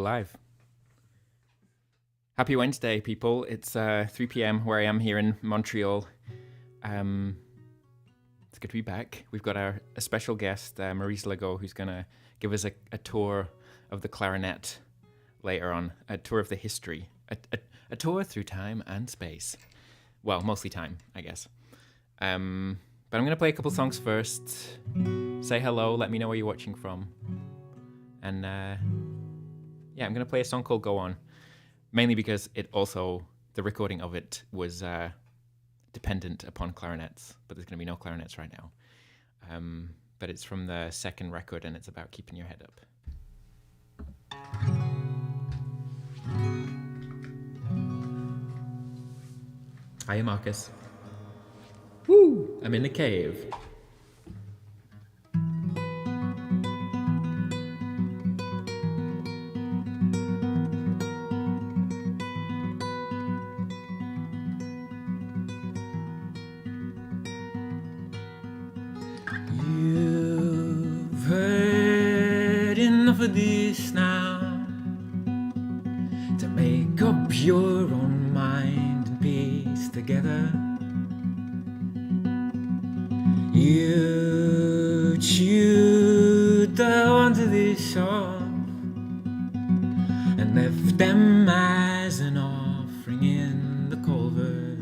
live. Happy Wednesday, people. It's 3 p.m. where I am here in Montreal. It's good to be back. We've got a special guest, Maryse Legault, who's going to give us a tour of the clarinet later on, a tour of the history, a tour through time and space. Well, mostly time, I guess. But I'm going to play a couple songs first. Say hello, let me know where you're watching from. And yeah, I'm going to play a song called Go On. Mainly because the recording of it was dependent upon clarinets, but there's going to be no clarinets right now. But it's from the second record and it's about keeping your head up. Hiya, Marcus. Woo! I'm in the cave. You've heard enough of this now to make up your own mind and piece together. You chewed the ones of this off and left them as an offering in the culvert.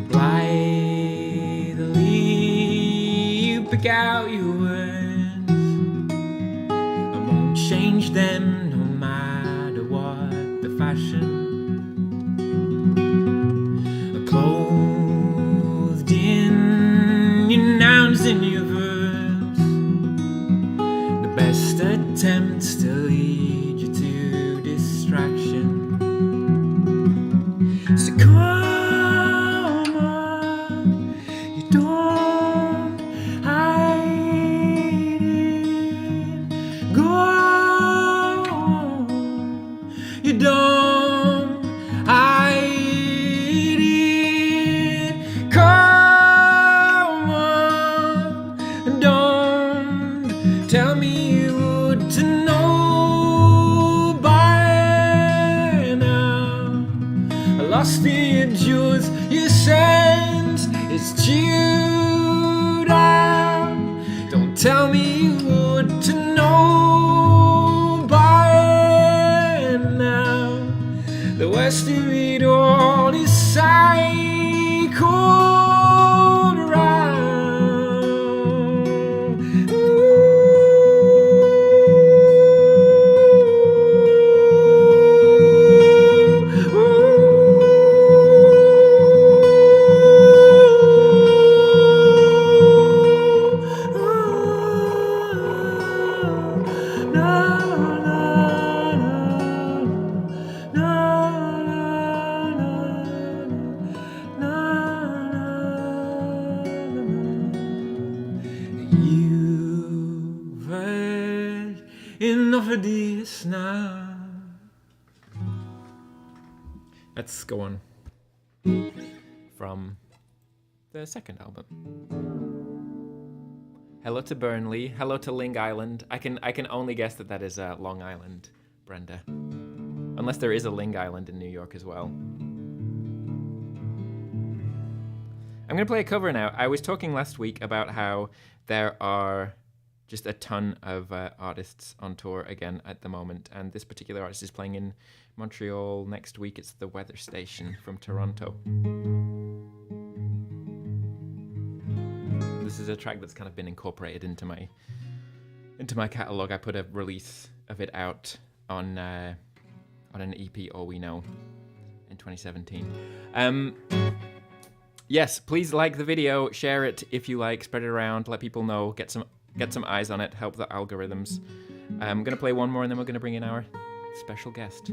Blithely you pick out your words, I won't change them no matter what the fashion. Clothed in your nouns and your verbs, the best attempts to lead you to distraction. So come on, you don't hide it. Go on, you don't hide it. Come on, don't tell me you would to know by now. I lost the juice, your sense is chewed out. Don't tell me you would to know by now. The worst of it all is cycled around. You've heard enough of this now. Let's go on. From the second album. Hello to Burnley. Hello to Ling Island. I can only guess that is Long Island, Brenda. Unless there is a Ling Island in New York as well. I'm going to play a cover now. I was talking last week about how there are just a ton of artists on tour again at the moment, and this particular artist is playing in Montreal next week. It's the Weather Station from Toronto. This is a track that's kind of been incorporated into my catalog. I put a release of it out on an EP, All We Know, in 2017. Yes, please like the video, share it if you like, spread it around, let people know, get some eyes on it, help the algorithms. I'm gonna play one more and then we're gonna bring in our special guest.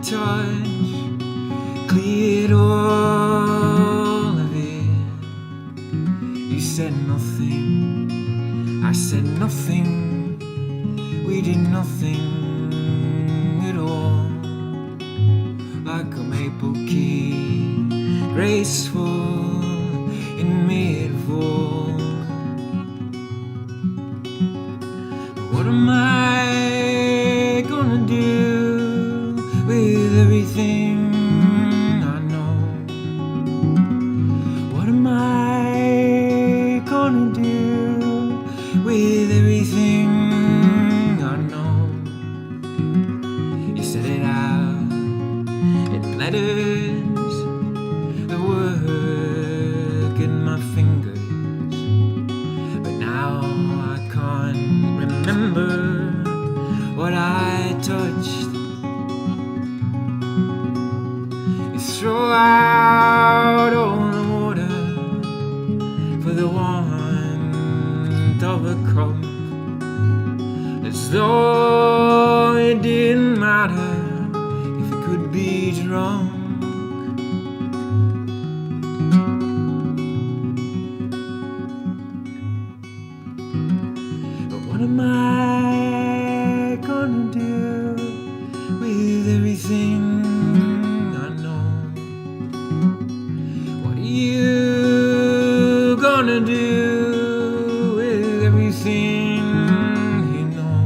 touch cleared all of it. You said nothing, I said nothing, we did nothing at all. Like a maple key, graceful in mid-fall. What am I gonna do with everything I know? What am I gonna do with everything I know? You said it out in letters that work in my fingers, but now I can't remember what I touched. You throw out all the water for the want of a cup, as though it didn't matter if it could be drunk. But what am I gonna do with everything I know? What are you gonna do with everything you know?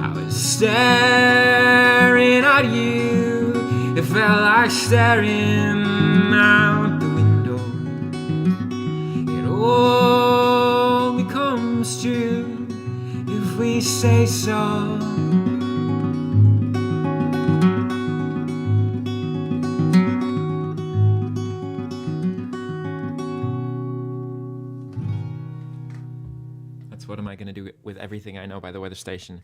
I was staring at you, it felt like staring out the window. It all becomes true if we say so. That's What Am I Gonna Do With Everything I Know by the Weather Station,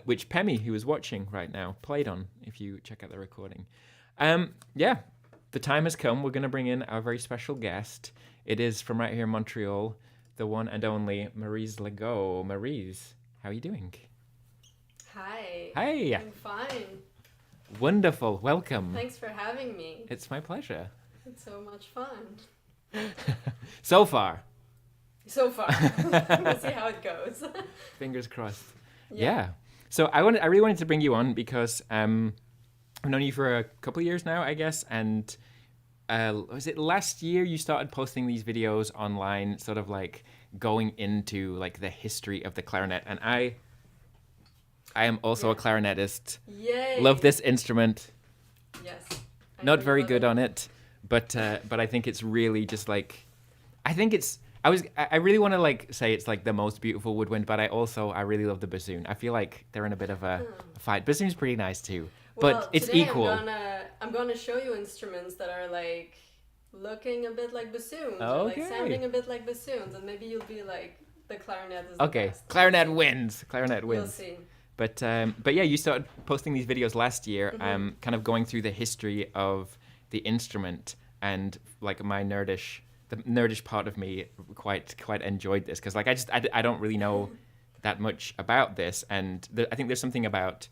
which Pemmy, who is watching right now, played on, if you check out the recording. Yeah, the time has come. We're going to bring in our very special guest. It is from right here in Montreal, the one and only Maryse Legault. Maryse, how are you doing? Hi. Hi. I'm fine. Wonderful. Welcome. Thanks for having me. It's my pleasure. It's so much fun. So far. So far. We'll see how it goes. Fingers crossed. Yeah. So I really wanted to bring you on because I've known you for a couple of years now, I guess, and was it last year you started posting these videos online, sort of like going into like the history of the clarinet? And I am also a clarinetist. Yay. Love this instrument. Yes. Not very good on it, but I think it's really just like, I really want to like say it's like the most beautiful woodwind, but I really love the bassoon. I feel like they're in a bit of a fight. Bassoon's pretty nice too, but it's today equal. I'm gonna show you instruments that are like looking a bit like bassoons, or Okay. like sounding a bit like bassoons, and maybe you'll be like, the clarinet is the Okay, best. clarinet wins. Clarinet We'll wins. see. But yeah, you started posting these videos last year, kind of going through the history of the instrument, and like the nerdish part of me quite enjoyed this, because like I don't really know that much about this, and I think there's something about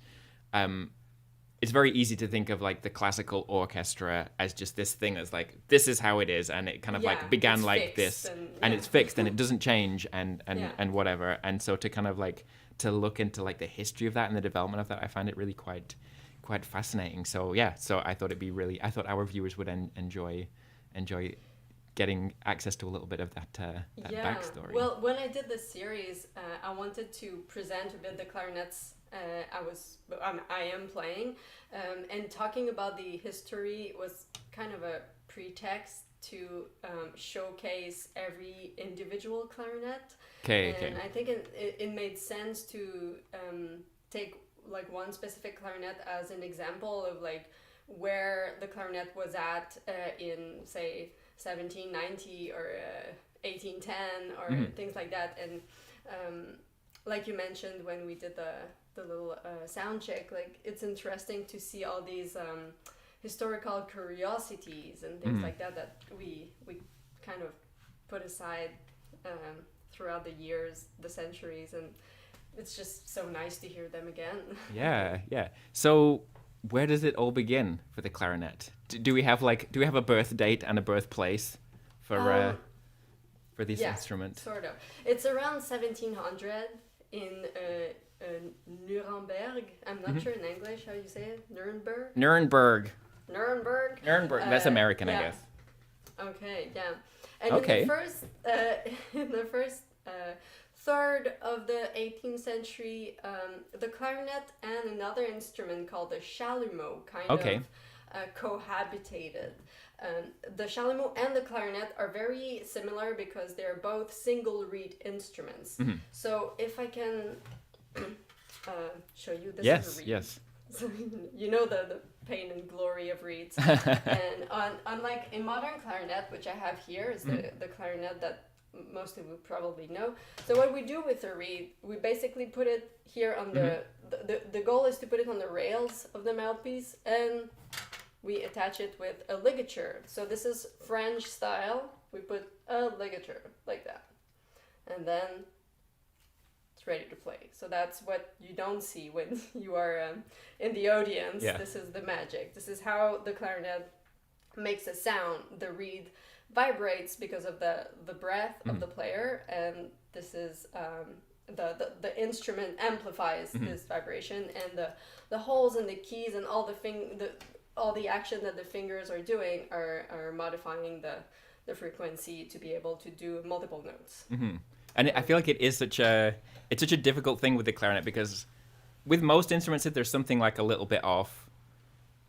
it's very easy to think of like the classical orchestra as just this thing as like, this is how it is, and it kind of like began like this, and it's fixed and it doesn't change and whatever. And so to kind of like to look into like the history of that and the development of that, I find it really quite fascinating. So yeah, so I thought I thought our viewers would enjoy getting access to a little bit of that backstory. Well, when I did this series, I wanted to present a bit the clarinets I am playing, and talking about the history was kind of a pretext to showcase every individual clarinet. Okay. I think it made sense to take like one specific clarinet as an example of like where the clarinet was at in say 1790 or 1810 or things like that. And like you mentioned when we did the little sound check, like it's interesting to see all these historical curiosities and things like that we kind of put aside throughout the years, the centuries, and it's just so nice to hear them again. Yeah, yeah. So where does it all begin for the clarinet? Do we have a birth date and a birthplace for this Yeah, instrument? sort of. It's around 1700 in Nuremberg. I'm not sure in English how you say it. Nuremberg. Nuremberg. Nuremberg. That's American, yeah. I guess. Okay, yeah. And Okay. in the first third of the 18th century, the clarinet and another instrument called the chalumeau kind of cohabitated. The chalumeau and the clarinet are very similar because they're both single reed instruments. So if I can show you, this is a reed. Yes. So you know the pain and glory of reeds. And unlike in modern clarinet, which I have here, is the clarinet that most of you probably know. So what we do with the reed, we basically put it here on the goal is to put it on the rails of the mouthpiece, and we attach it with a ligature. So this is French style. We put a ligature like that, and then it's ready to play. So that's what you don't see when you are in the audience. Yeah. This is the magic. This is how the clarinet makes a sound. The reed vibrates because of the breath of the player, and this is the instrument amplifies this vibration, and the holes in the keys and all the action that the fingers are doing are modifying the frequency to be able to do multiple notes. And I feel like it's such a difficult thing with the clarinet, because with most instruments, if there's something like a little bit off,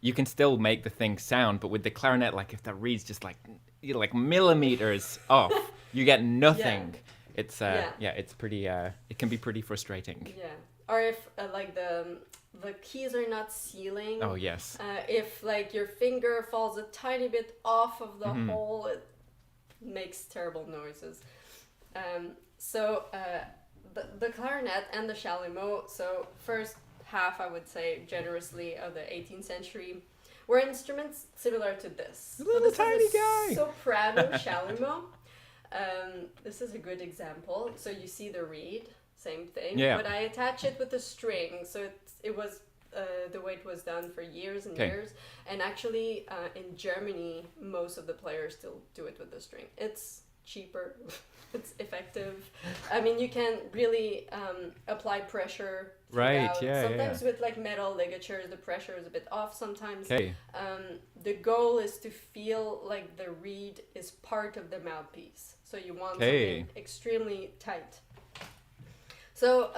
you can still make the thing sound. But with the clarinet, like if the reed's just like millimeters off, you get nothing. It's it's pretty. It can be pretty frustrating. Yeah, or if like the keys are not sealing. Oh yes. If like your finger falls a tiny bit off of the hole, it makes terrible noises. So the clarinet and the chalumeau. So first half, I would say generously, of the 18th century were instruments similar to this. Little tiny guy. Soprano chalumeau. This is a good example. So you see the reed, same thing. Yeah. But I attach it with a string. So it was the way it was done for years and years. And actually, in Germany, most of the players still do it with the string. It's cheaper. It's effective. I mean, you can really apply pressure throughout. Right, yeah. Sometimes with like metal ligatures, the pressure is a bit off sometimes. Okay. The goal is to feel like the reed is part of the mouthpiece. So you want something extremely tight. So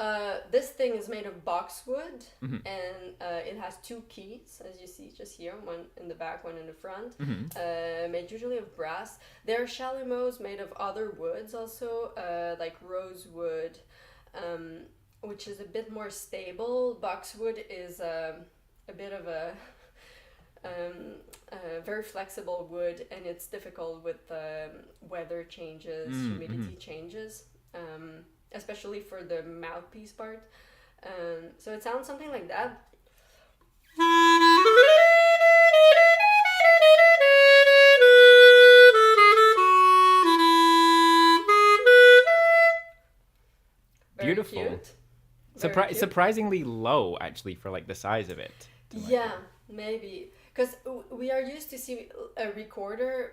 this thing is made of boxwood, and it has two keys, as you see just here, one in the back, one in the front, made usually of brass. There are chalumeaus made of other woods also, like rosewood, which is a bit more stable. Boxwood is a bit of a very flexible wood, and it's difficult with weather changes, humidity changes. Especially for the mouthpiece part. So it sounds something like that. Beautiful. Cute. Surprisingly low, actually, for like the size of it. Yeah, maybe. Because we are used to see a recorder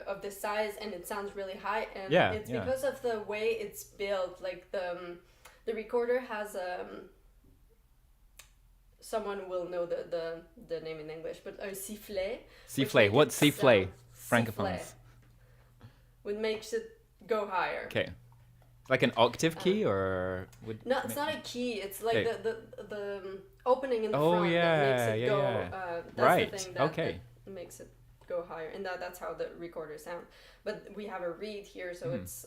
of this size, and it sounds really high, and it's because of the way it's built. Like the recorder has someone will know the name in English, but a sifflet. Sifflet. What's sifflet? Francophones. Which makes it go higher. Okay. Like an octave key, or no, it's not a key. It's like the opening in the front that makes it go. That's the thing that makes it go higher, and that's how the recorders sound. But we have a reed here, so it's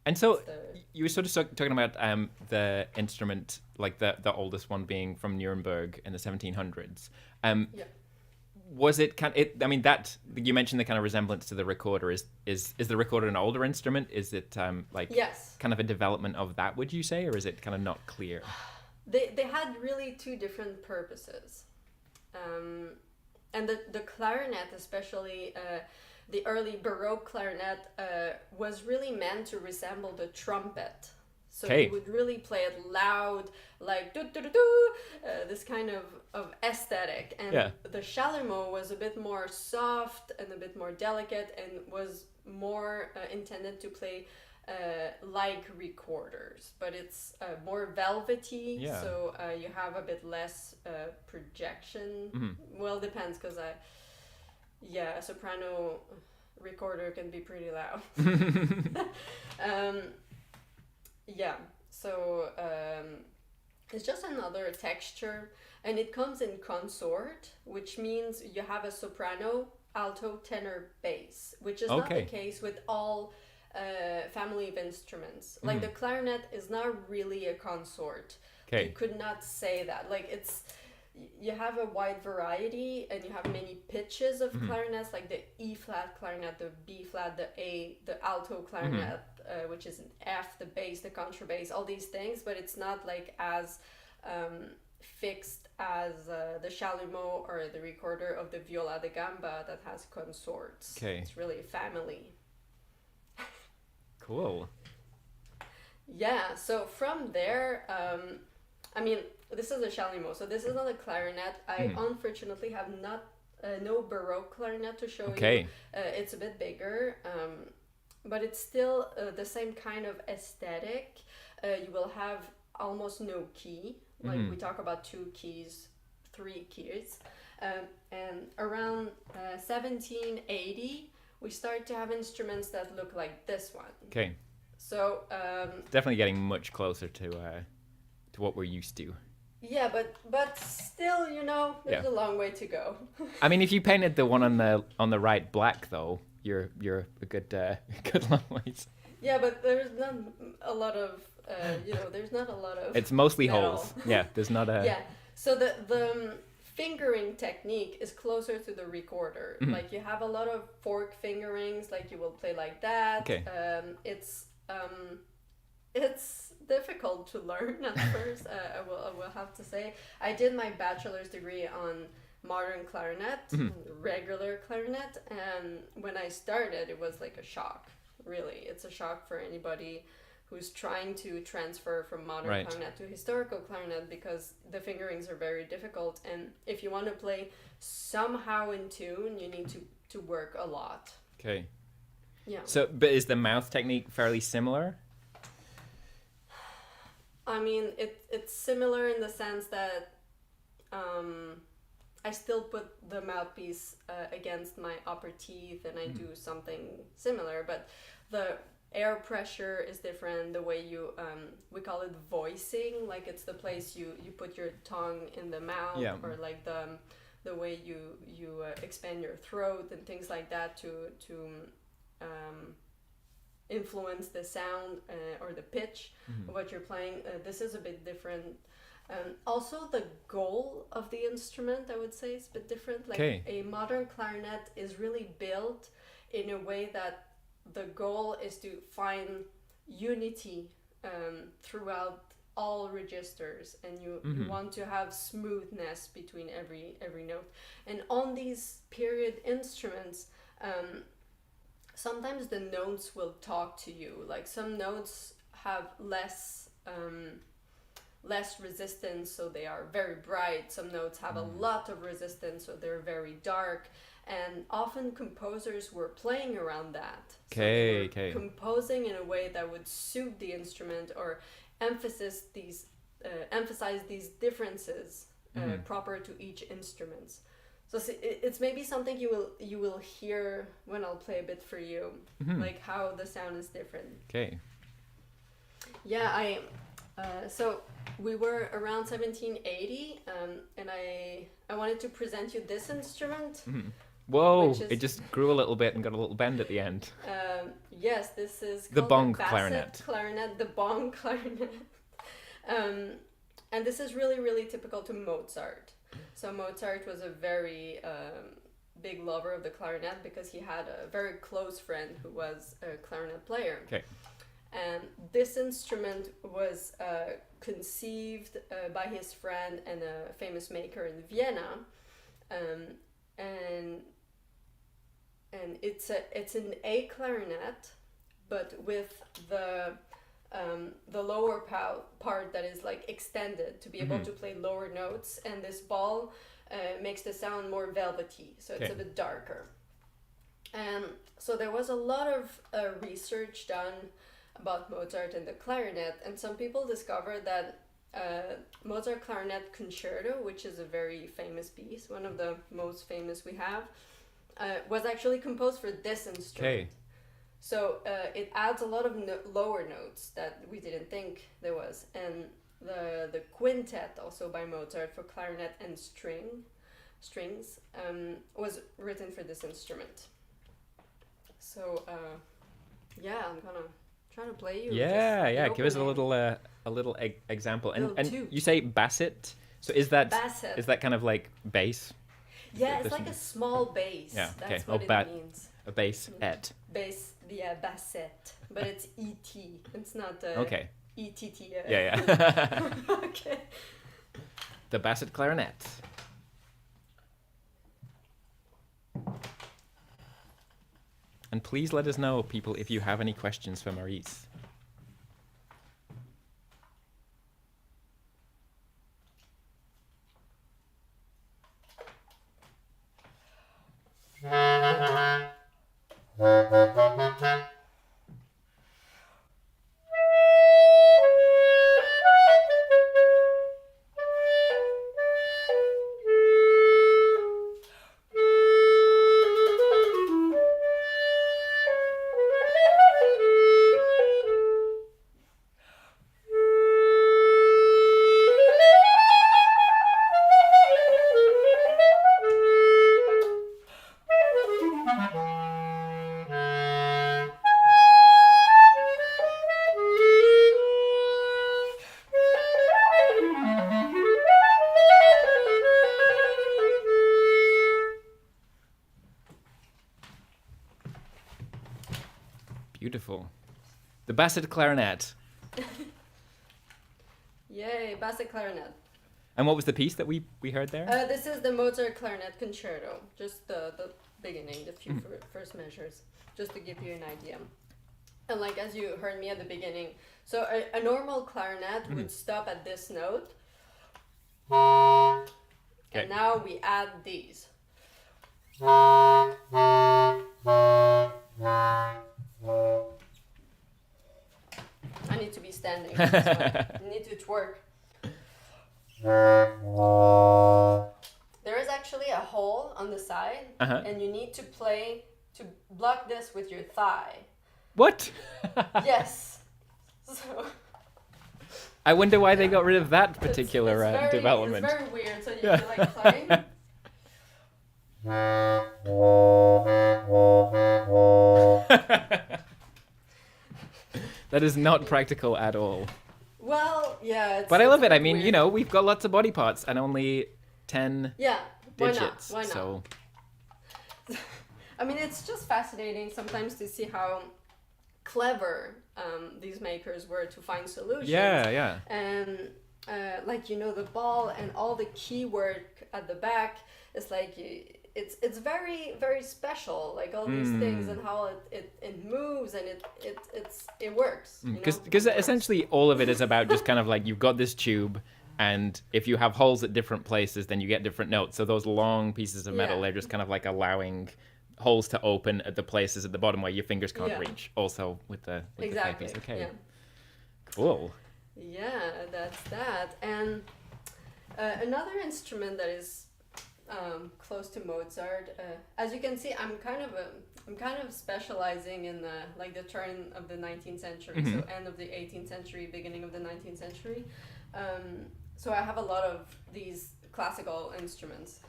And so you were sort of talking about the instrument, like the oldest one being from Nuremberg in the 1700s. Was it I mean, that you mentioned the kind of resemblance to the recorder. Is the recorder an older instrument? Is it kind of a development of that, would you say, or is it kind of not clear? They had really two different purposes. And the clarinet, especially the early Baroque clarinet, was really meant to resemble the trumpet. So Okay. he would really play it loud, like do do do do, this kind of aesthetic. And Yeah. the chalumeau was a bit more soft and a bit more delicate, and was more intended to play like recorders, but it's more velvety. Yeah. So you have a bit less projection. Mm-hmm. Well, depends, because a soprano recorder can be pretty loud. Yeah, so it's just another texture, and it comes in consort, which means you have a soprano, alto, tenor, bass, which is not the case with all family of instruments. Like the clarinet is not really a consort. You could not say that. Like you have a wide variety, and you have many pitches of clarinets, like the E flat clarinet, the B flat, the A, the alto clarinet, which is an F, the bass, the contrabass, all these things, but it's not like as fixed as the chalumeau or the recorder of the viola da gamba that has consorts. It's really a family. Cool. Yeah, so from there, I mean, this is a chalumeau, so this is not a clarinet. I unfortunately have no Baroque clarinet to show you. It's a bit bigger, but it's still the same kind of aesthetic. You will have almost no key. Like we talk about 2 keys, 3 keys. And around 1780, we start to have instruments that look like this one. So definitely getting much closer to what we're used to. Yeah, but still, you know, there's a long way to go. I mean, if you painted the one on the right black, though, you're a good long ways. Yeah, but there's not a lot of there's not a lot of. It's mostly metal. holes. Yeah, there's not a. Yeah, so the fingering technique is closer to the recorder. Like you have a lot of fork fingerings, like you will play like that. It's difficult to learn at first. I will have to say. I did my bachelor's degree on modern clarinet, regular clarinet, and when I started, it was like a shock. Really, it's a shock for anybody who's trying to transfer from modern clarinet to historical clarinet, because the fingerings are very difficult, and if you want to play somehow in tune, you need to work a lot. Yeah. So, but is the mouth technique fairly similar? I mean, it's similar in the sense that I still put the mouthpiece against my upper teeth, and I do something similar, but the air pressure is different. The way you we call it voicing, like it's the place you put your tongue in the mouth, or like the way you expand your throat and things like that to influence the sound or the pitch of what you're playing. This is a bit different. Also, the goal of the instrument, I would say, is a bit different. Like a modern clarinet is really built in a way that the goal is to find unity throughout all registers, and you want to have smoothness between every note. And on these period instruments, sometimes the notes will talk to you. Like some notes have less resistance, so they are very bright. Some notes have a lot of resistance, so they're very dark. And often composers were playing around that. Composing in a way that would suit the instrument, or emphasize these differences proper to each instrument. So it's maybe something you will hear when I'll play a bit for you, like how the sound is different. Yeah, so we were around 1780, and I wanted to present you this instrument. Whoa! It just grew a little bit and got a little bend at the end. Yes, this is the called bong the clarinet. The bong clarinet. And this is really, really typical to Mozart. So Mozart was a very big lover of the clarinet, because he had a very close friend who was a clarinet player. And this instrument was conceived by his friend and a famous maker in Vienna, and it's an A clarinet, but with the the lower part that is like extended to be able to play lower notes, and this ball makes the sound more velvety, so it's a bit darker. And so there was a lot of research done about Mozart and the clarinet, and some people discovered that Mozart Clarinet Concerto, which is a very famous piece, one of the most famous we have, was actually composed for this instrument. So it adds a lot of lower notes that we didn't think there was. And the quintet, also by Mozart, for clarinet and strings, was written for this instrument. So yeah, I'm gonna try to play you. Give us a little example. And you say basset. So is that basset. Is that kind of like bass? Yeah, it's like a small bass. Yeah, okay. That's what it means. A bass-et. Bass, yeah, basset. But it's E-T. It's not E-T-T. Yeah. Okay. The basset clarinet. And please let us know, people, if you have any questions for Maryse. Beautiful. The basset clarinet. Yay, basset clarinet. And what was the piece that we heard there? This is the Mozart Clarinet Concerto. Just the beginning, the few first measures, just to give you an idea. And like as you heard me at the beginning, so a normal clarinet would stop at this note. And now we add these. I need to be standing, so I need to twerk. There is actually a hole on the side, and you need to block this with your thigh. What? Yes. So I wonder why they got rid of that particular development. It's very weird, so you like climb. That is not practical at all. Well, yeah. But I love it. I mean, weird. You know, we've got lots of body parts and only 10 digits. Why not? So. I mean, it's just fascinating sometimes to see how clever these makers were to find solutions. Yeah. And like, you know, the ball and all the keywork at the back is like it's very, very special, like all these things and how it moves and it works. Because essentially all of it is about just kind of like you've got this tube, and if you have holes at different places, then you get different notes. So those long pieces of metal, they're just kind of like allowing holes to open at the places at the bottom where your fingers can't reach. Also with the exactly. the piece. Okay. Yeah. Cool. Yeah, that's that. And another instrument that is close to Mozart. As you can see, I'm kind of specializing in the turn of the 19th century, so end of the 18th century, beginning of the 19th century. So I have a lot of these classical instruments.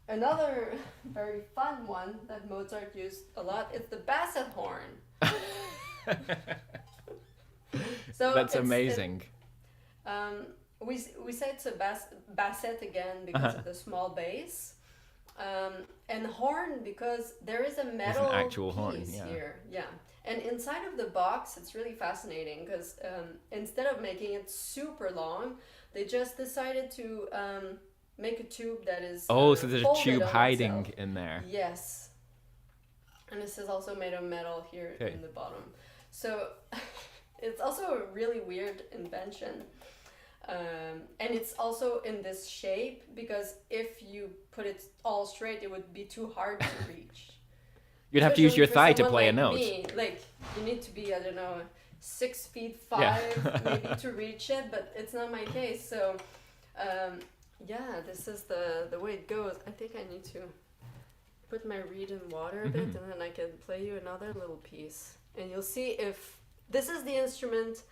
Another very fun one that Mozart used a lot is the basset horn. So that's amazing. We say it's a basset again because of the small bass, and horn because there is a metal an actual piece horn, here. Yeah, and inside of the box, it's really fascinating because instead of making it super long, they just decided to make a tube that is so there's a tube hiding itself. In there. Yes, and this is also made of metal here in the bottom. So it's also a really weird invention. And it's also in this shape because if you put it all straight, it would be too hard to reach. You'd have to use your Especially thigh for to someone play a like note. me, like you need to be, I don't know, 6'5" Yeah. maybe to reach it, but it's not my case. So yeah, this is the way it goes. I think I need to put my reed in water a bit, and then I can play you another little piece, and you'll see if this is the instrument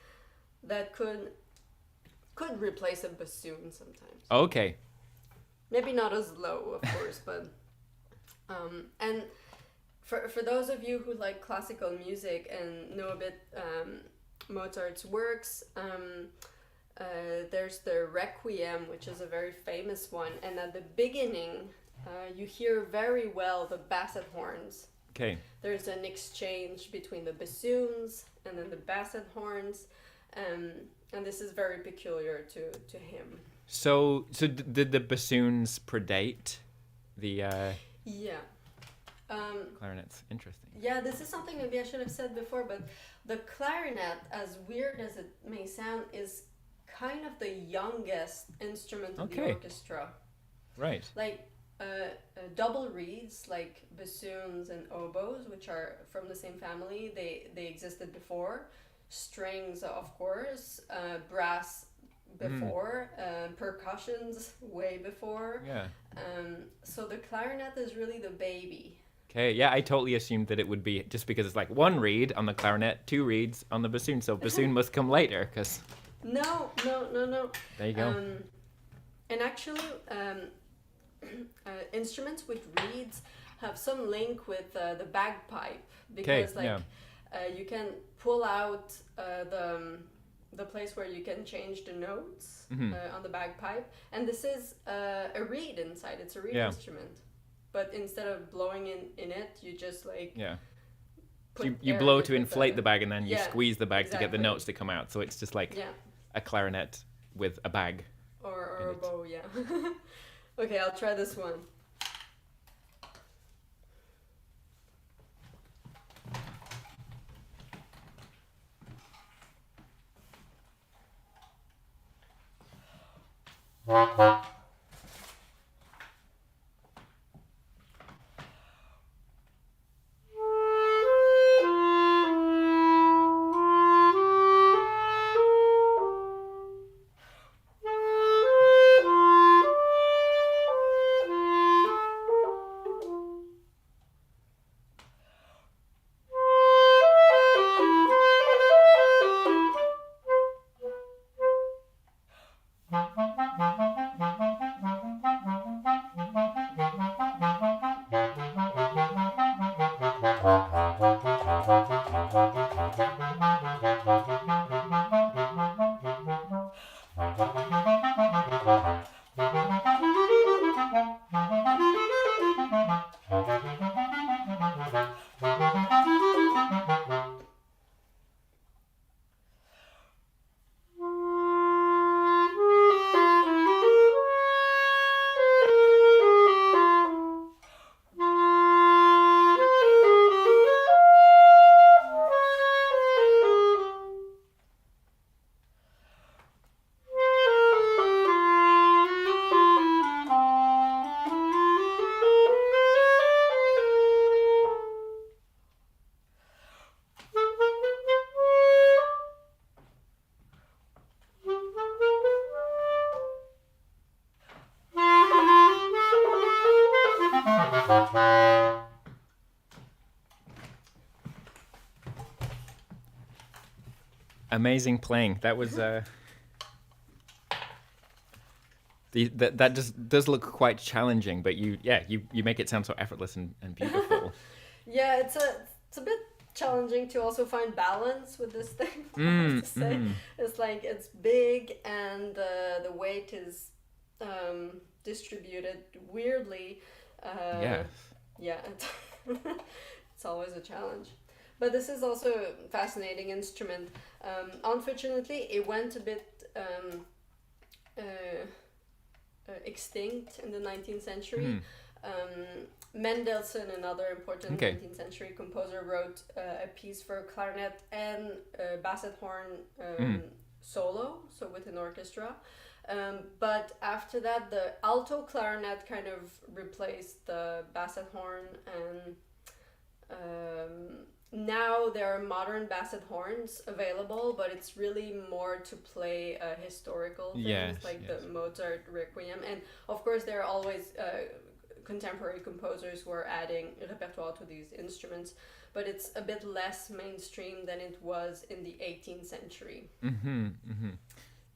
that could replace a bassoon sometimes. Okay. Maybe not as low, of course, but and for those of you who like classical music and know a bit Mozart's works, there's the Requiem, which is a very famous one, and at the beginning you hear very well the basset horns. Okay. There's an exchange between the bassoons and then the basset horns, and this is very peculiar to him. So did the bassoons predate the Yeah. clarinets? Interesting. Yeah, this is something maybe I should have said before, but the clarinet, as weird as it may sound, is kind of the youngest instrument of the Okay. orchestra. Right. Like double reeds, like bassoons and oboes, which are from the same family, they existed before. Strings, of course, brass before, percussions way before. Yeah. So the clarinet is really the baby. Okay, yeah, I totally assumed that it would be just because it's like one reed on the clarinet, two reeds on the bassoon, so bassoon must come later, because... No. There you go. And actually, instruments with reeds have some link with the bagpipe, because you can pull out the place where you can change the notes on the bagpipe, and this is a reed inside. It's a reed instrument, but instead of blowing in it, you just like you blow to inflate the bag, and then you squeeze the bag to get the exactly. notes to come out. So it's just like a clarinet with a bag. Or a bow, yeah. Okay, I'll try this one. Amazing playing. That was that just does look quite challenging, but you make it sound so effortless and beautiful. Yeah, it's a bit challenging to also find balance with this thing. I have to say, it's like it's big and the weight is distributed weirdly. Yeah, it's always a challenge. But this is also a fascinating instrument. Unfortunately, it went a bit extinct in the 19th century. Mendelssohn, another important Okay. 19th century composer, wrote a piece for clarinet and basset horn solo, so with an orchestra. But after that, the alto clarinet kind of replaced the basset horn, and now there are modern basset horns available, but it's really more to play historical things, Yes, like yes. the Mozart Requiem. And of course, there are always contemporary composers who are adding repertoire to these instruments, but it's a bit less mainstream than it was in the 18th century.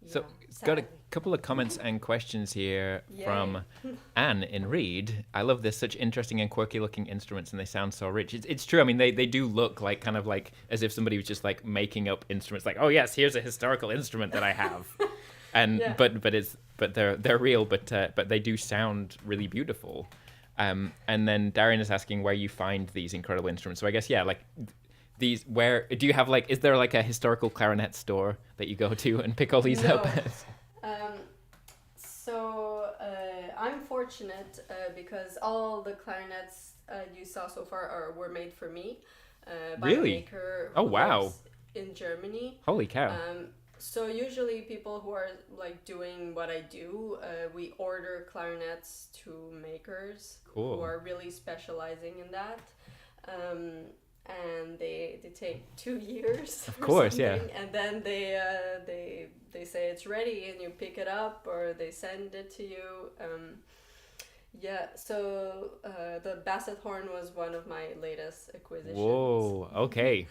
So it's got a couple of comments and questions here from Anne in Reed. I love this, such interesting and quirky looking instruments, and they sound so rich. It's true. I mean, they do look like kind of like as if somebody was just like making up instruments. Like, oh yes, here's a historical instrument that I have, and but they're real, but they do sound really beautiful. And then Darian is asking where you find these incredible instruments. So I guess like. These, where do you have like, is there like a historical clarinet store that you go to and pick all these up? I'm fortunate because all the clarinets you saw so far were made for me by a maker who lives in Germany. Holy cow. So usually people who are like doing what I do, we order clarinets to makers who are really specializing in that. And they take 2 years. Of course, yeah. And then they say it's ready, and you pick it up, or they send it to you. So the basset horn was one of my latest acquisitions. Whoa, okay.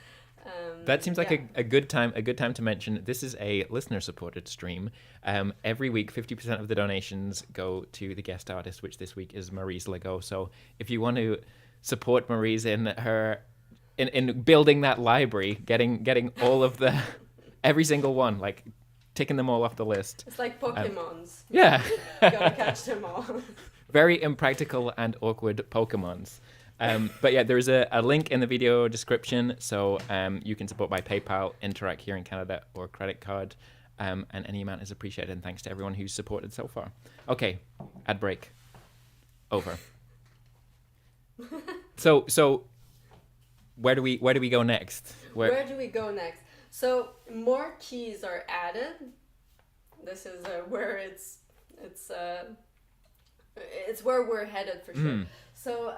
That seems like a good time to mention this is a listener supported stream. Every week 50% of the donations go to the guest artist, which this week is Maryse Legault. So if you want to support Maryse in her in building that library, getting all of the every single one, like ticking them all off the list. It's like Pokemons. Yeah. You gotta catch them all. Very impractical and awkward Pokemons. But yeah, there's a link in the video description, so you can support by PayPal, Interac here in Canada, or credit card, and any amount is appreciated. And thanks to everyone who's supported so far. Okay, ad break. Over. So where do we go next? Where do we go next? So more keys are added. This is where it's where we're headed for sure. So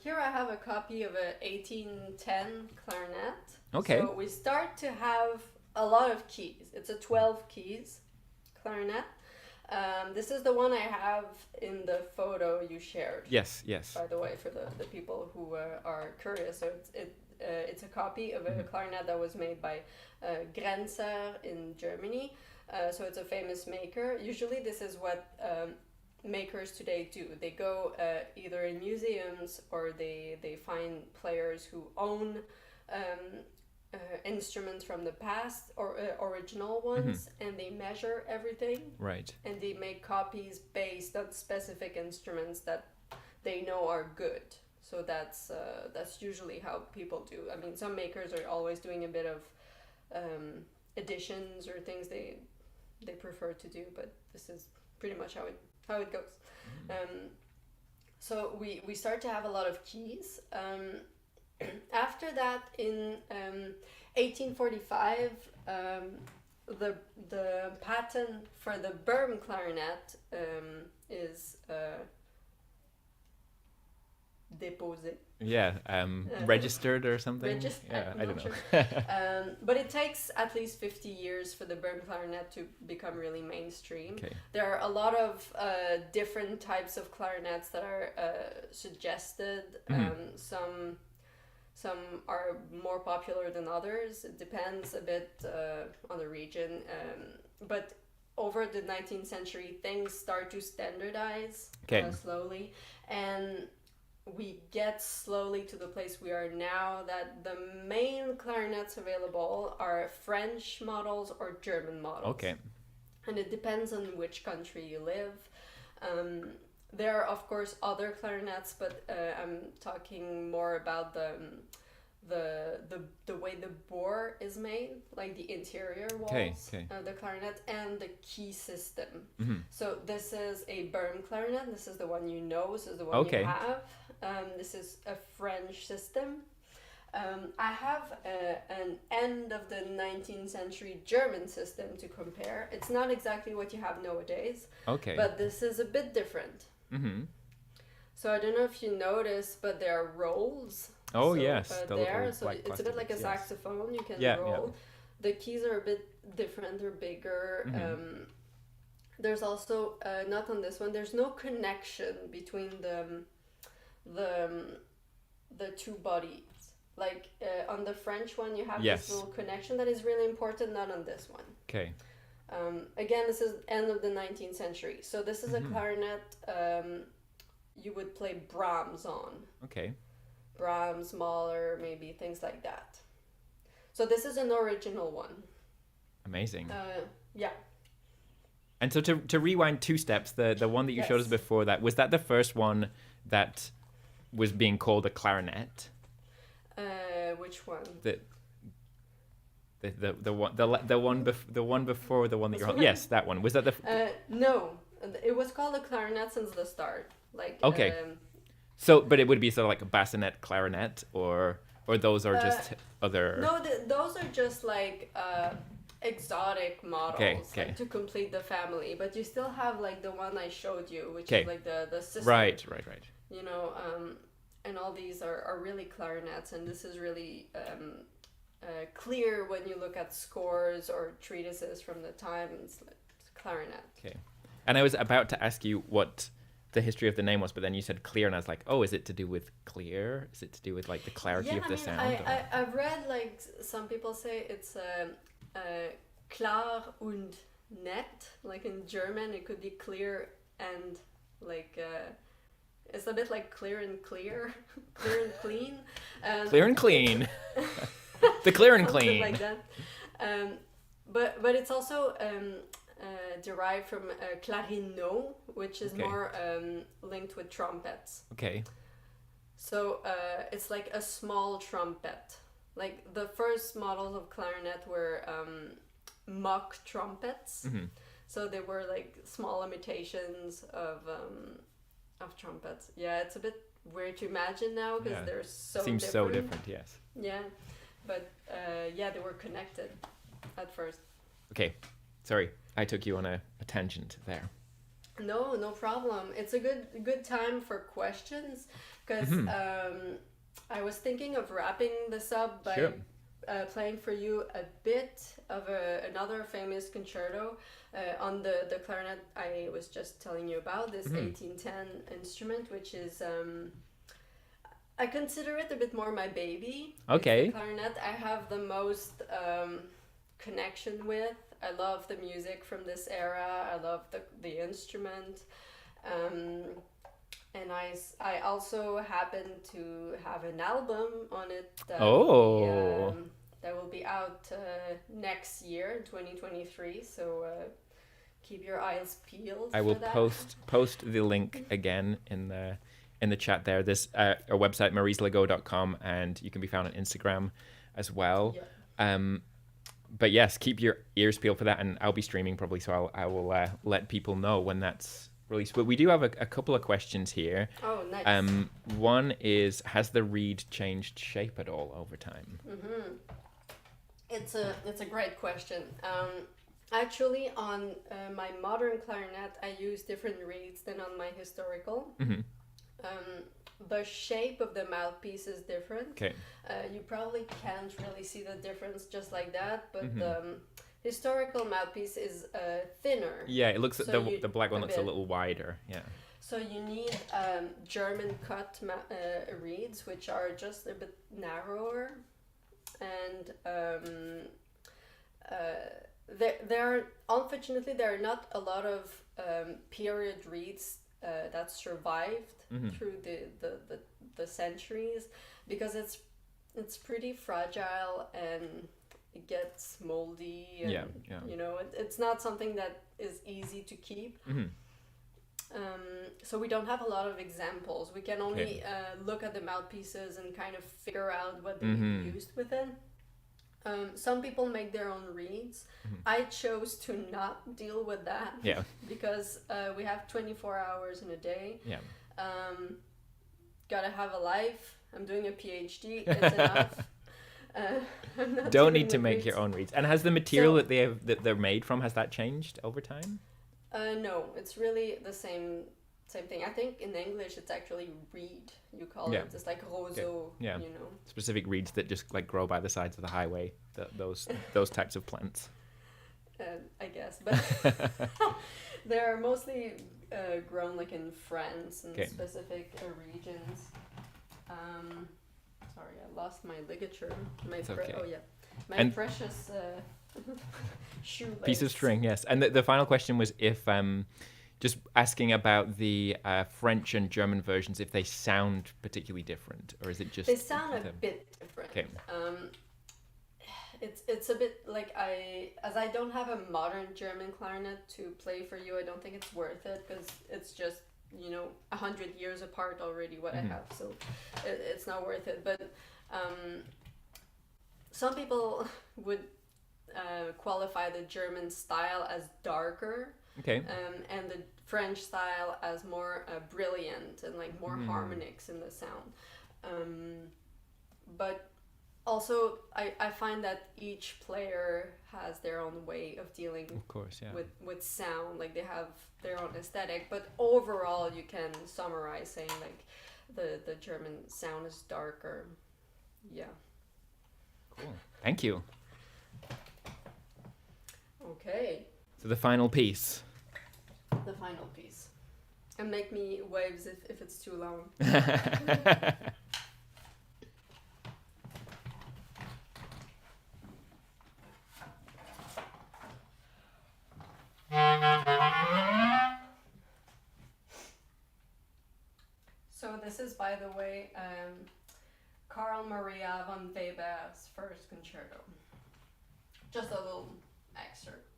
here I have a copy of a 1810 clarinet. Okay. So we start to have a lot of keys. It's a 12 keys clarinet. This is the one I have in the photo you shared. Yes. By the way, for the people who are curious, so it's a copy of a clarinet that was made by Grenzer in Germany. So it's a famous maker. Usually this is what makers today do. They go either in museums, or they find players who own instruments from the past, or original ones, and they measure everything. Right. And they make copies based on specific instruments that they know are good. So that's usually how people do. I mean, some makers are always doing a bit of additions or things they prefer to do, but this is pretty much how it goes. So we start to have a lot of keys. After that, in 1845, the patent for the Böhm clarinet is déposé. Yeah, registered or something. I don't know. Sure. But it takes at least 50 years for the Böhm clarinet to become really mainstream. Okay. There are a lot of different types of clarinets that are suggested. Some are more popular than others. It depends a bit on the region. But over the 19th century, things start to standardize slowly. And we get slowly to the place we are now, that the main clarinets available are French models or German models. Okay. And it depends on which country you live. There are, of course, other clarinets, but I'm talking more about the way the bore is made, like the interior walls Okay. of the clarinet, and the key system. Mm-hmm. So this is a Bern clarinet. This is the one you know. This is the one Okay. you have. This is a French system. I have an end of the 19th century German system to compare. It's not exactly what you have nowadays, Okay. but this is a bit different. Mm-hmm. So I don't know if you notice, but there are rolls. Oh, so, yes, the there, little so black it's a bit like a plastic, yes. saxophone. You can Yeah, roll. yeah. The keys are a bit different. They're bigger. Mhm. There's also not on this one. There's no connection between the two bodies. Like on the French one, you have Yes. this little connection that is really important. Not on this one. Okay. Again, this is end of the 19th century. So this is a Mhm. clarinet you would play Brahms on. Okay. Brahms, Mahler, maybe things like that. So this is an original one. Amazing. Yeah. And so to rewind 2 steps, the one that you showed us Yes. before that, was that the first one that was being called a clarinet? Which one? The one before the one that This you're one? on. Yes, that one. Was that the No, it was called a clarinet since the start. Like Okay. So, but it would be sort of like a bassinet, clarinet, or those are just other. No, those are just like exotic models Okay. like, to complete the family. But you still have like the one I showed you, which Okay. is like the system. Right. You know, and all these are really clarinets, and this is really clear when you look at scores or treatises from the time. It's clarinet. Okay. And I was about to ask you what the history of the name was, but then you said clear, and I was like, oh, is it to do with clear? Is it to do with like the clarity of the sound? I've read like some people say it's klar und nett. Like in German, it could be clear and like it's a bit like clear and clear, clear and clean. Clear and clean. The clear and Something clean. like that. But it's also derived from clarinot, which is Okay. more linked with trumpets. Okay. So it's like a small trumpet. Like the first models of clarinet were mock trumpets. Mhm. So they were like small imitations of trumpets. Yeah, it's a bit weird to imagine now because Yeah. they're so Seems different. so different. Yes. Yeah, but yeah, they were connected at first. Okay. Sorry, I took you on a tangent there. No problem. It's a good time for questions because I was thinking of wrapping this up by Sure. playing for you a bit of another famous concerto on the clarinet I was just telling you about, this 1810 instrument, which is I consider it a bit more my baby. Okay. It's the clarinet I have the most connection with. I love the music from this era. I love the instrument. And I also happen to have an album on it that will be out next year, 2023. So keep your eyes peeled. I will for that. post the link again in the chat there. There's our website, MaryseLegault.com, and you can be found on Instagram as well. Yeah. But yes, keep your ears peeled for that, and I'll be streaming probably, so I will let people know when that's released. But we do have a couple of questions here. Oh, nice. One is, has the reed changed shape at all over time? Mm-hmm. It's a great question. Actually, on my modern clarinet, I use different reeds than on my historical. Mm-hmm. The shape of the mouthpiece is different. Okay. You probably can't really see the difference just like that, but the historical mouthpiece is thinner. Yeah, it looks So the black one a looks a bit. little wider. Yeah. So you need German cut reeds, which are just a bit narrower, and unfortunately there are not a lot of period reeds that survived through the centuries, because it's pretty fragile and it gets moldy and Yeah. you know it's not something that is easy to keep. So we don't have a lot of examples. We can only look at the mouthpieces and kind of figure out what they used within. Some people make their own reeds. I chose to not deal with that because we have 24 hours in a day. Gotta have a life. I'm doing a PhD. It's enough. Don't need to make your own reeds. And has the material that they're made from, has that changed over time? No, it's really the same thing. I think in English it's actually reed. You call it. It's like roseau. Yeah. You know. Specific reeds that just like grow by the sides of the highway. Those types of plants. I guess, but they're mostly grown like in France and specific regions. Sorry, I lost my ligature. My precious shoelace. Piece of string, yes. And the final question was if just asking about the French and German versions, if they sound particularly different, or is it just they sound a bit different. Okay. It's a bit like as I don't have a modern German clarinet to play for you, I don't think it's worth it because it's just 100 years apart already what I have, so it's not worth it. But some people would qualify the German style as darker, and the French style as more brilliant and like more harmonics in the sound. But also, I find that each player has their own way of dealing with sound. Like they have their own aesthetic, but overall you can summarize saying like the German sound is darker. Yeah. Cool. Thank you. Okay. So the final piece. The final piece. And make me waves if it's too long. So this is, by the way, Carl Maria von Weber's first concerto. Just a little excerpt.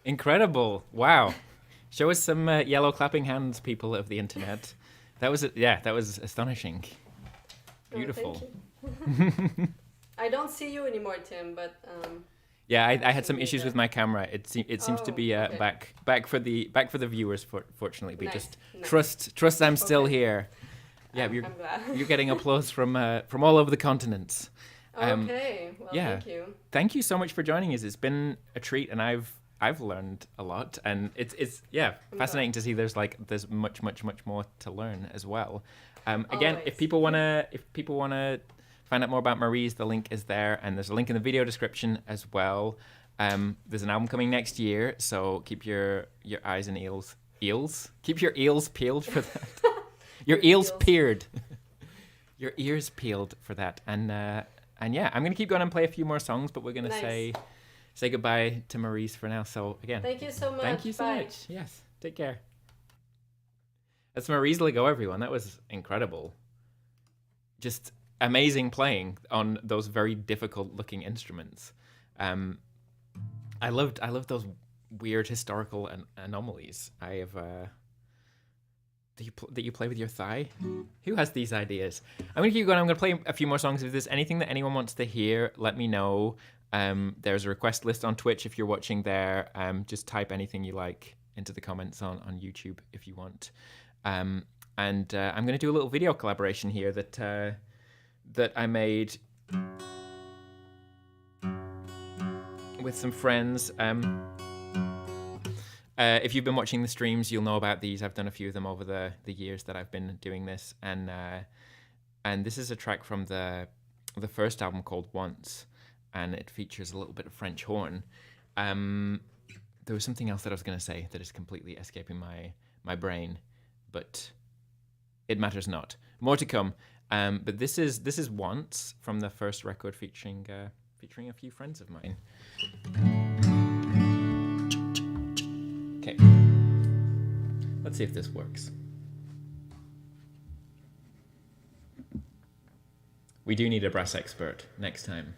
Incredible. Wow. Show us some yellow clapping hands, people of the internet. That was that was astonishing. Beautiful. Oh, thank you. I don't see you anymore, Tim, but yeah, I had some issues with my camera. It seems to be okay. back for the viewers. Fortunately, we Nice, just nice. trust I'm still Okay. here. Yeah, I'm glad. you're getting applause from all over the continents. Okay, well, yeah. thank you. Thank you so much for joining us. It's been a treat, and I've learned a lot, and it's fascinating to see there's much more to learn as well. Again, Always. if people wanna find out more about Maryse, the link is there, and there's a link in the video description as well. There's an album coming next year, so keep your eyes and eels. Keep your eels peeled for that. Your eels peeled. Your ears peeled for that, and yeah, I'm gonna keep going and play a few more songs, but we're gonna Nice. say goodbye to Maryse for now. So again, Thank you so much. thank you so Bye. much. Yes, take care. That's Maryse Legault, everyone. That was incredible. Just amazing playing on those very difficult looking instruments. I loved those weird historical anomalies. I have that you play with your thigh. Who has these ideas? I'm gonna keep going. I'm gonna play a few more songs. If there's anything that anyone wants to hear, let me know. There's a request list on Twitch if you're watching there. Just type anything you like into the comments on YouTube if you want. And I'm gonna do a little video collaboration here that I made with some friends. If you've been watching the streams, you'll know about these. I've done a few of them over the years that I've been doing this, and this is a track from the first album called Once, and it features a little bit of French horn. There was something else that I was going to say that is completely escaping my brain, but it matters not. More to come. But this is Once from the first record featuring a few friends of mine. Okay, let's see if this works. We do need a brass expert next time.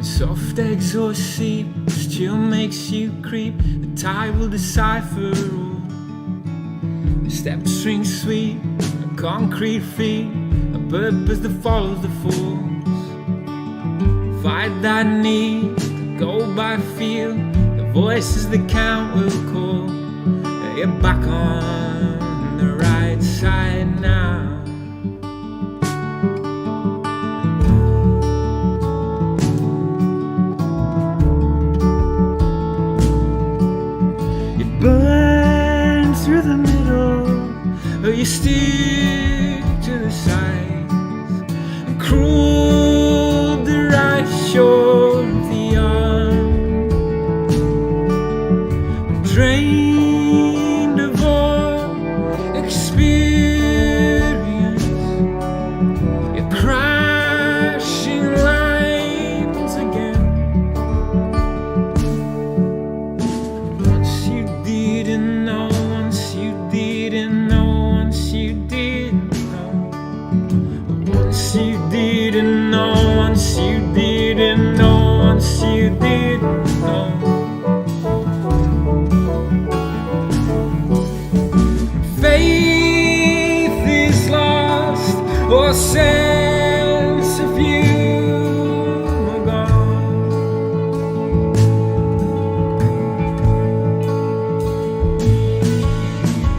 Soft exhaust seep, chill makes you creep. The tide will decipher all. Steps ring sweet, a concrete feet, a purpose that follows the force. Fight that need to go by feel. The voices that count will call. You're back on the right side now. Burn through the middle, or you stick to the sides, and cruel the right shore of the arm, drained of all experience. You're crashing lines again. Once you didn't know, once you didn't know, once you didn't know, once you didn't know, once you didn't know, once you didn't know. Faith is lost, or sense of you are gone.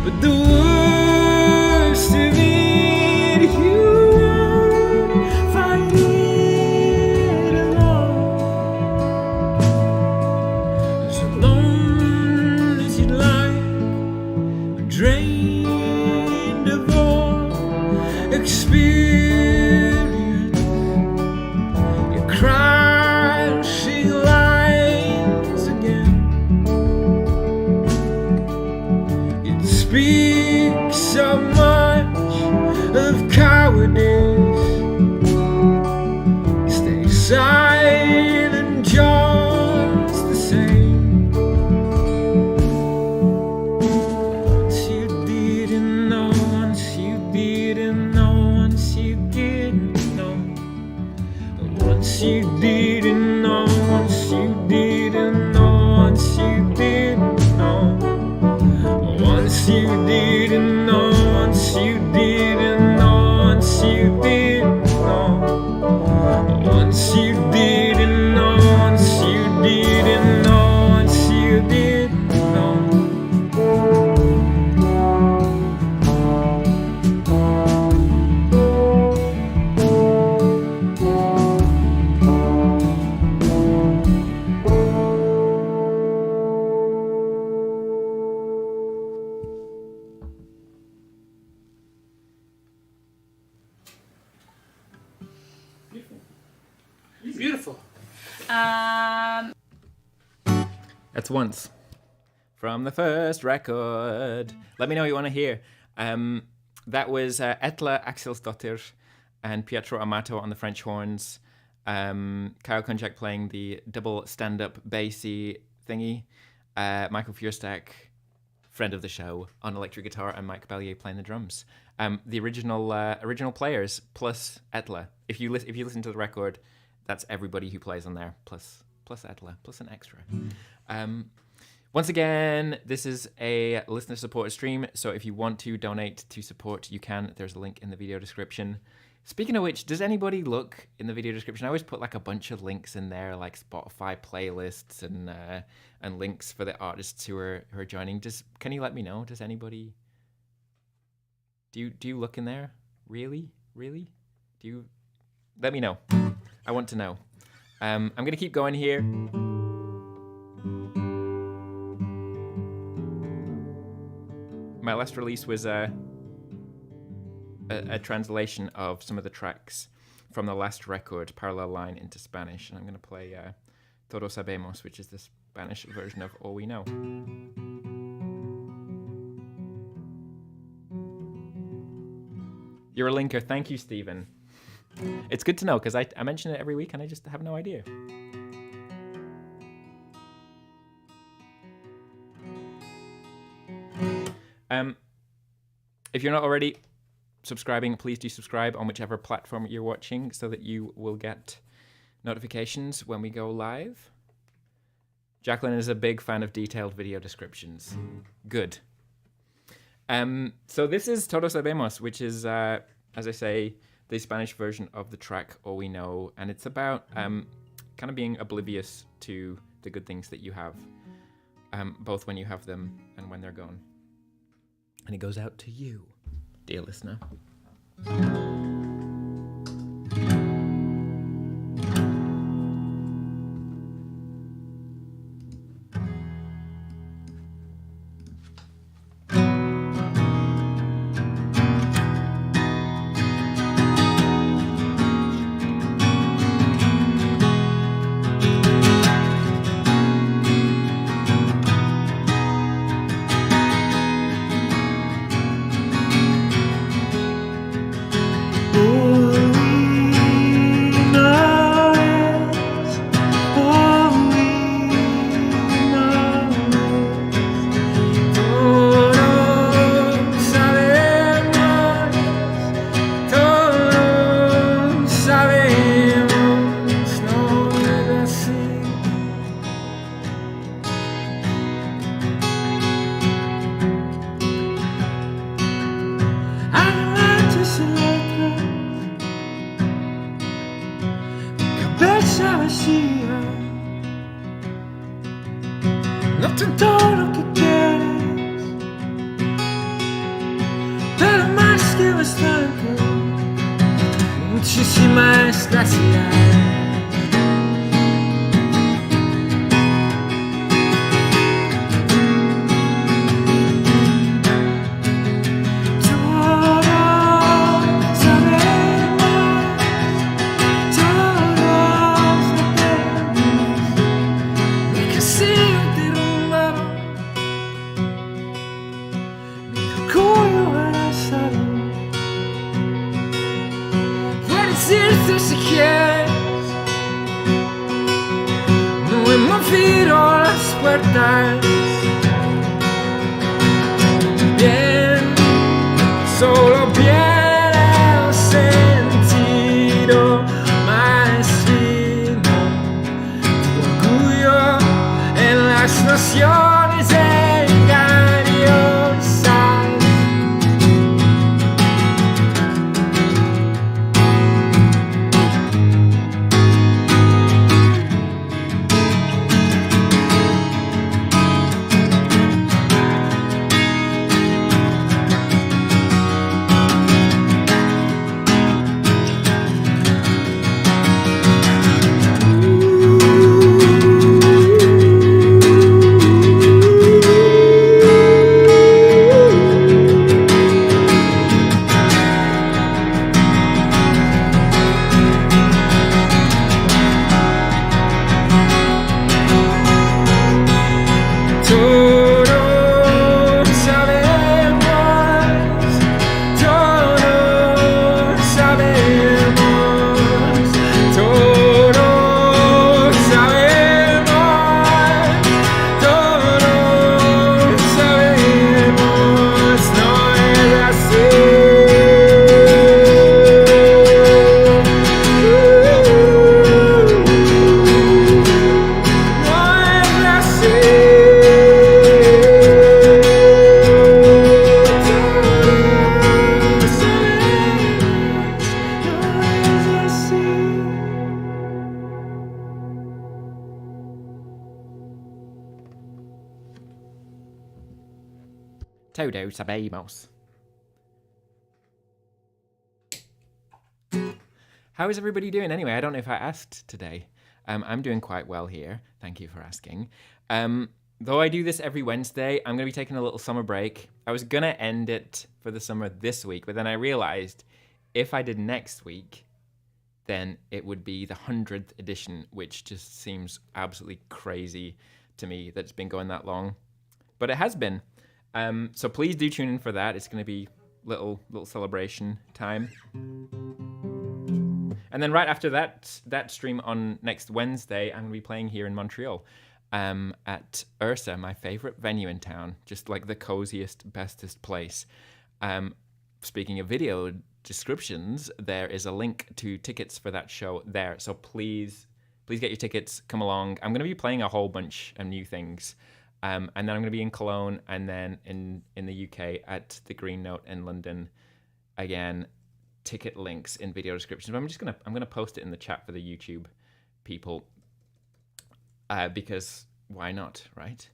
But the worst of it, you won't find it alone. As alone as you'd like, drained of all experience. You're crashing lines again. It speaks so much of cowardice. Stay silent just the same. didn't know, once you didn't know, once you didn't know, once you didn't know, once you didn't know, once you didn't know. Beautiful. That's once from the first record. Let me know what you want to hear. That was Etla Axelsdottir and Pietro Amato on the French horns. Kyle Kunjak playing the double stand-up bassy thingy. Michael Furstack, friend of the show, on electric guitar, and Mike Bellier playing the drums. The original players plus Etla. If you listen to the record, that's everybody who plays on there plus Etla plus an extra. Once again, this is a listener supported stream, so if you want to donate to support, you can. There's a link in the video description. Speaking of which, does anybody look in the video description? I always put like a bunch of links in there, like Spotify playlists and links for the artists who are joining. Can you let me know? Does anybody? Do you look in there? Really? Do you? Let me know. I want to know. I'm gonna keep going here. My last release was a translation of some of the tracks from the last record, Parallel Line, into Spanish, and I'm going to play Todos Sabemos, which is the Spanish version of All We Know. You're a linker. Thank you, Stephen. It's good to know, because I mention it every week, and I just have no idea. If you're not already subscribing, please do subscribe on whichever platform you're watching so that you will get notifications when we go live. Jacqueline is a big fan of detailed video descriptions. Good. So this is Todos Sabemos, which is, as I say, the Spanish version of the track All We Know, and it's about kind of being oblivious to the good things that you have, both when you have them and when they're gone. And it goes out to you, dear listener. Noto en todo lo que quieres, pero más que bastante. Muchísimas gracias. Si quieres Todos sabemos. How is everybody doing anyway? I don't know if I asked today. I'm doing quite well here. Thank you for asking. Though I do this every Wednesday, I'm going to be taking a little summer break. I was going to end it for the summer this week, but then I realized if I did next week, then it would be the 100th edition, which just seems absolutely crazy to me that it's been going that long. But it has been. So please do tune in for that. It's going to be little celebration time. And then right after that stream on next Wednesday, I'm going to be playing here in Montreal at Ursa, my favorite venue in town. Just like the coziest, bestest place. Speaking of video descriptions, there is a link to tickets for that show there. So please get your tickets. Come along. I'm going to be playing a whole bunch of new things. And then I'm going to be in Cologne and then in the UK at the Green Note in London again. Ticket links in video descriptions. But I'm gonna post it in the chat for the YouTube people because why not, right?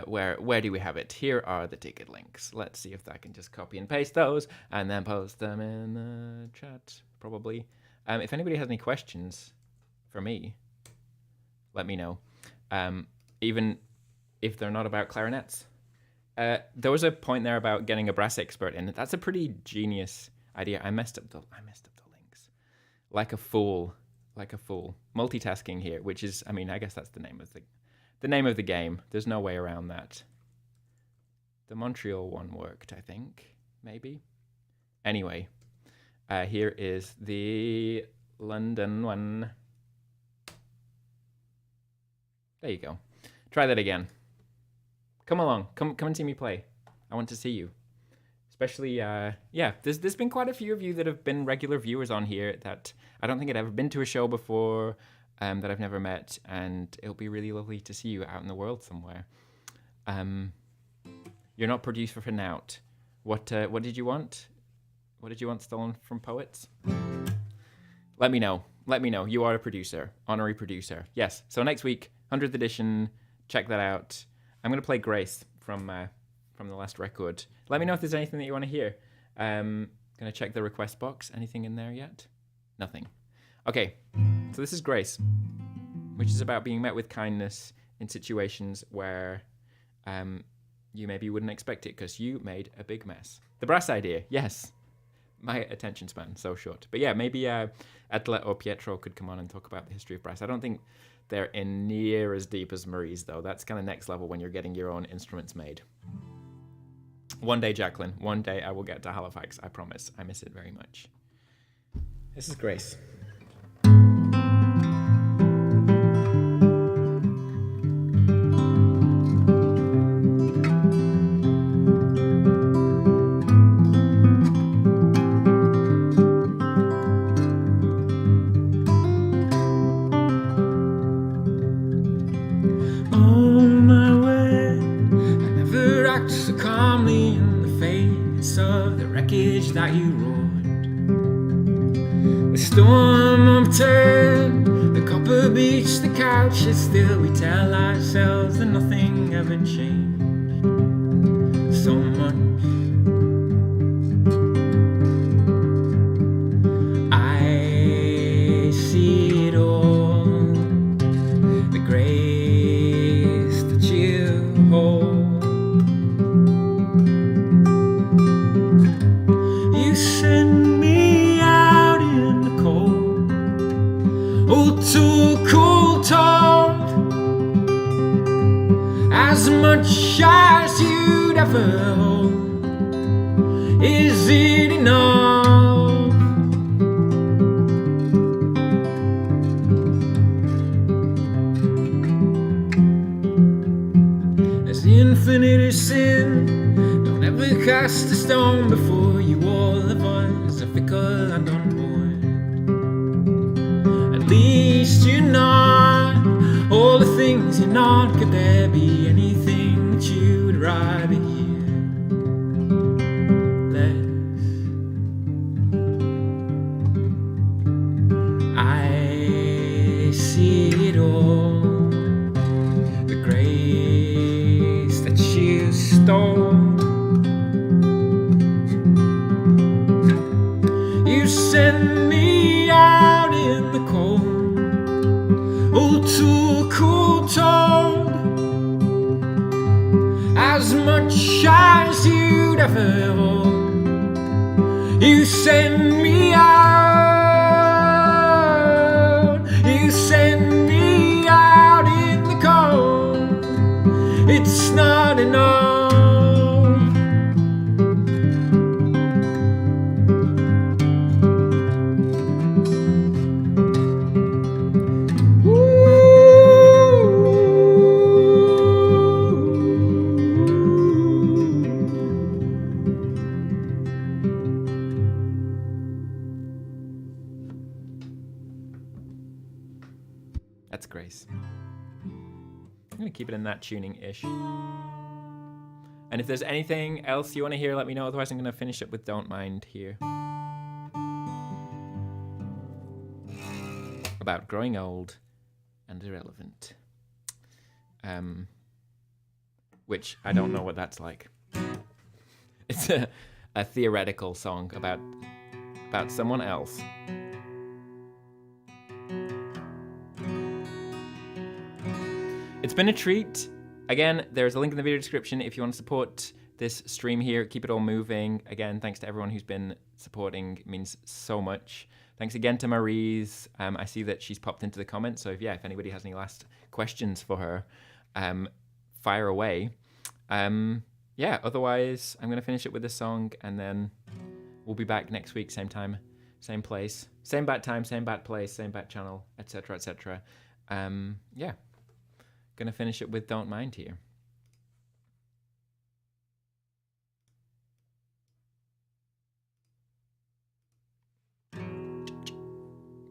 Where do we have it? Here are the ticket links. Let's see if I can just copy and paste those and then post them in the chat probably. If anybody has any questions for me, let me know. Even if they're not about clarinets. There was a point there about getting a brass expert in. That's a pretty genius idea. I messed up the links. Like a fool. Multitasking here, which is, I mean, I guess that's the name of the game. There's no way around that. The Montreal one worked, I think. Maybe. Anyway, here is the London one. There you go. Try that again. Come along. Come and see me play. I want to see you. Especially, there's been quite a few of you that have been regular viewers on here that I don't think had ever been to a show before, that I've never met, and it'll be really lovely to see you out in the world somewhere. You're not producer for Nout. What did you want? What did you want stolen from Poets? Let me know. You are a producer, honorary producer. Yes. So next week, 100th edition. Check that out. I'm gonna play Grace from the last record. Let me know if there's anything that you want to hear. Gonna check the request box. Anything in there yet? Nothing. Okay, so this is Grace, which is about being met with kindness in situations where you maybe wouldn't expect it because you made a big mess. The brass idea, yes. My attention span, so short. But yeah, maybe Etla or Pietro could come on and talk about the history of brass. I don't think they're in near as deep as Maryse, though. That's kind of next level when you're getting your own instruments made. One day, Jacqueline. One day I will get to Halifax. I promise. I miss it very much. This is Grace. That you roared. The storm upturned, the copper beach, the couch, and still we tell ourselves that nothing ever changed so much. I see it all, the grace that you hold. Send me out in the cold, oh, to a cold told, as much as you'd ever hold. Is it enough? There's infinite sin. Don't ever cast a stone before you. All of us are fickle and on board. At least you're not all the things you're not. Could there be anything that you'd rather hear less? I see it all, the grace that you stole. send me out in the cold, oh, to a cool toad, as much as you'd ever hold. You send me out, you send me out in the cold. It's not enough. That's Grace. I'm gonna keep it in that tuning-ish. And if there's anything else you want to hear, let me know. Otherwise, I'm gonna finish it with Don't Mind here. About growing old and irrelevant. Which I don't know what that's like. It's a theoretical song about someone else. It's been a treat. Again, there's a link in the video description if you want to support this stream here. Keep it all moving. Again, thanks to everyone who's been supporting. It means so much. Thanks again to Maryse. I see that she's popped into the comments. So if anybody has any last questions for her, fire away. Otherwise, I'm going to finish it with this song, and then we'll be back next week, same time, same place, same bat time, same bat place, same bat channel, etc., etc. Gonna finish it with Don't Mind here.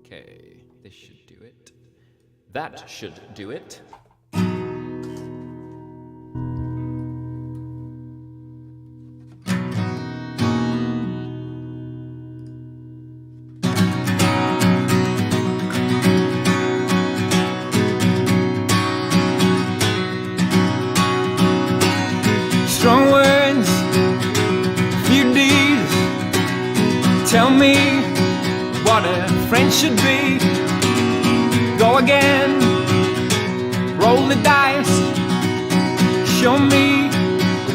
Okay, this should do it. That should do it. Strong words, few deeds. Tell me what a friend should be. Go again, roll the dice. Show me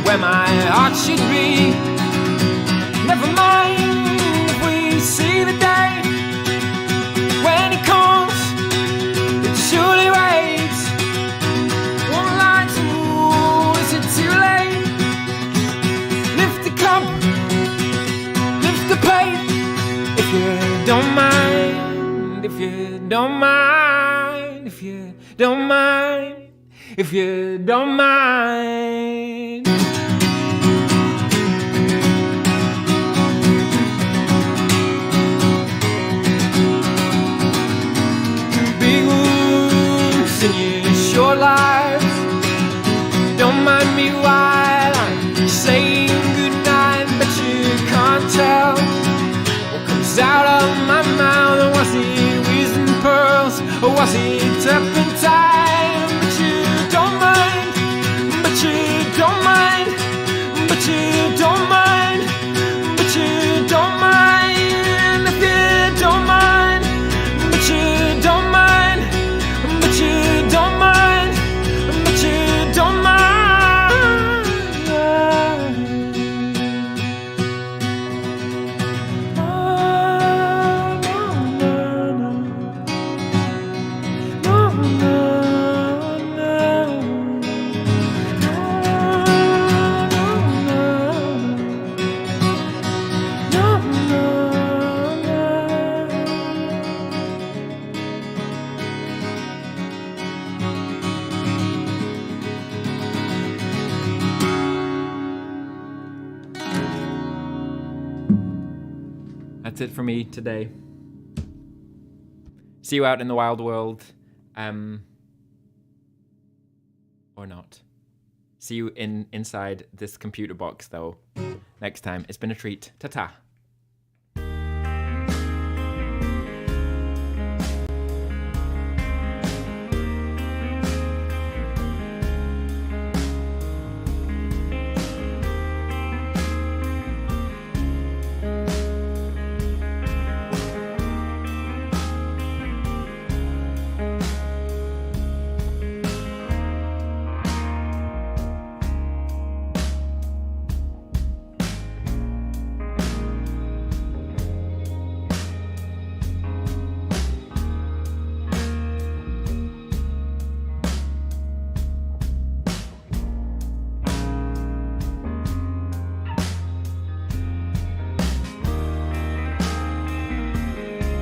where my heart should be. Never mind if we see the day when it comes, it surely waits. One line to, is it too late? Lift the cup, lift the plate. If you don't mind, if you don't mind, if you don't mind, if you don't mind. Big wounds in your short lives. Don't mind me while I'm saying goodnight, but you can't tell what comes out of my mouth. Was it wisdom pearls or was it turpentine? But you don't mind, but you don't mind, but you don't mind, but you don't mind. If you don't mind, but you don't mind, but you don't mind, but you don't mind. That's it for me today. See you out in the wild world. Or not. See you inside this computer box, though, next time. It's been a treat. Ta-ta.